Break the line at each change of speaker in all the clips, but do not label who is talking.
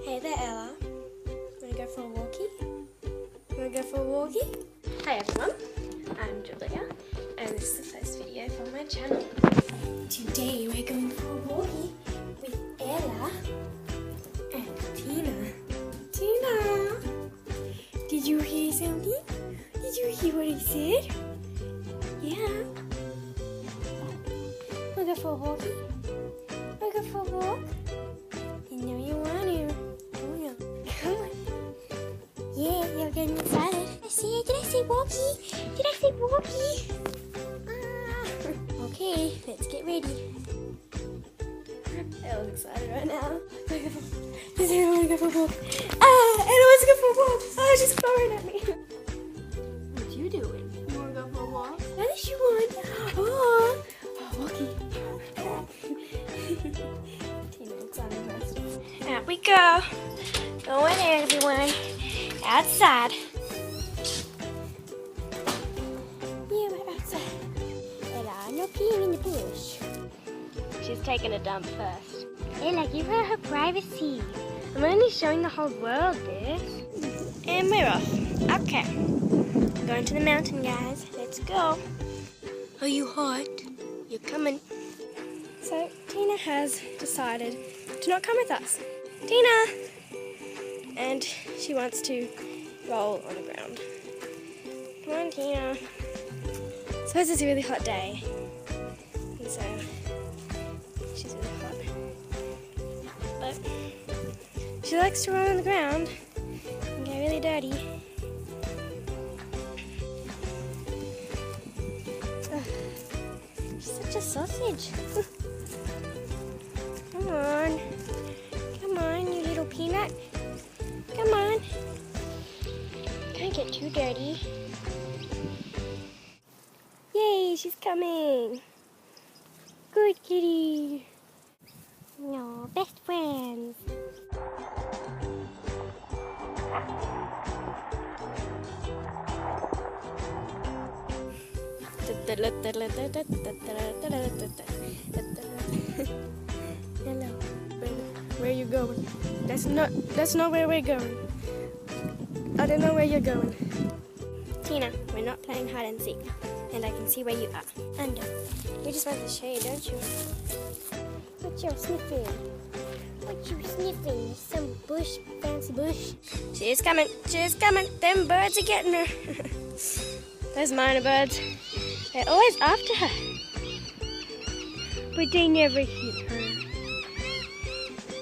Hey there, Ella. Wanna go for a walkie? Wanna go for a walkie? Hi everyone, I'm Julia, and this is the first video for my channel. Today we're going for a walkie with Ella and Tina. Tina! Did you hear something? Did you hear what he said? Yeah. Wanna go for a walkie? Wanna go for a walk? You know you want to. Oh no. Come on. Yeah, you're getting excited. Did I say walkie? Did I say walkie? Okay, let's get ready. Ella's excited right now. Does anyone want to go for a walk? Ella wants to go for a walk. Oh, she's firing at me. What you doing? You want to go for a walk? What does she want? Oh, walkie. Tina's excited first. Out we go. Going in, everyone. Outside. Yeah, we're outside. Ella, no peeing in the bush. She's taking a dump first. Ella, give her her privacy. I'm only showing the whole world this. And we're off. Okay. Going to the mountain, guys. Let's go. Are you hot? You're coming. So, Tina has decided to not come with us. Tina! And she wants to roll on the ground. Come on, Tina. I suppose it's a really hot day. And so, she's really hot. But she likes to roll on the ground and get really dirty. Ugh. She's such a sausage. Come on. Come on, you little peanut. Come on. Can't get too dirty. Yay, she's coming. Good kitty. No, best friends. Hello. Where are you going? That's not where we're going. I don't know where you're going. Tina, we're not playing hide and seek, and I can see where you are. Under. You just want the shade, don't you? What you sniffing? What you sniffing? Some bush, fancy bush. She's coming. She's coming. Them birds are getting her. Those minor birds. They're always after her. But they never hit her.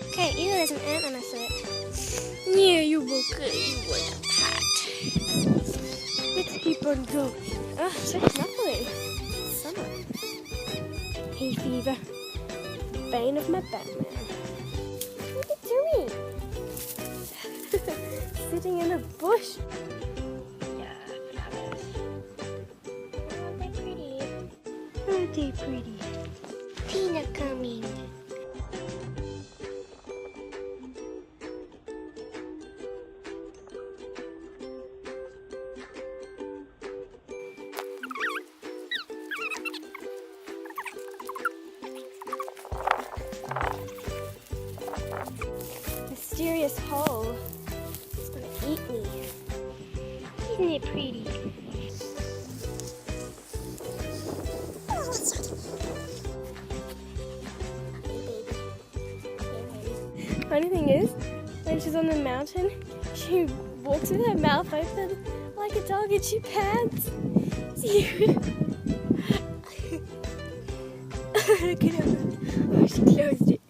Okay, ew, there's an ant on my foot. Yeah, you woke up. You want a pat. Let's keep on going. Oh, so snuffling. Summer. Hay fever. Bane of my Batman. What are you doing? Sitting in a bush. Yeah, flowers. Aren't they pretty? Aren't they pretty? Tina coming. Mysterious hole. It's gonna eat me. Isn't it pretty? Funny thing is, when she's on the mountain, she walks with her mouth open like a dog and she pants. Look at her. Oh, she closed it.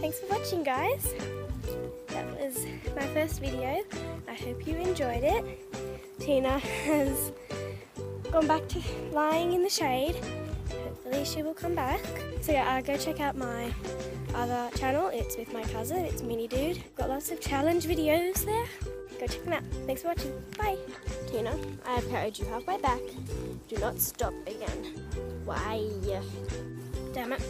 Thanks for watching, guys. That was my first video. I hope you enjoyed it. Tina has gone back to lying in the shade. Hopefully she will come back. So yeah, go check out my other channel. It's with my cousin, it's Mini Dude. Got lots of challenge videos there. Go check them out. Thanks for watching. Bye. Tina, I have carried you halfway back. Do not stop again. Why? Damn it.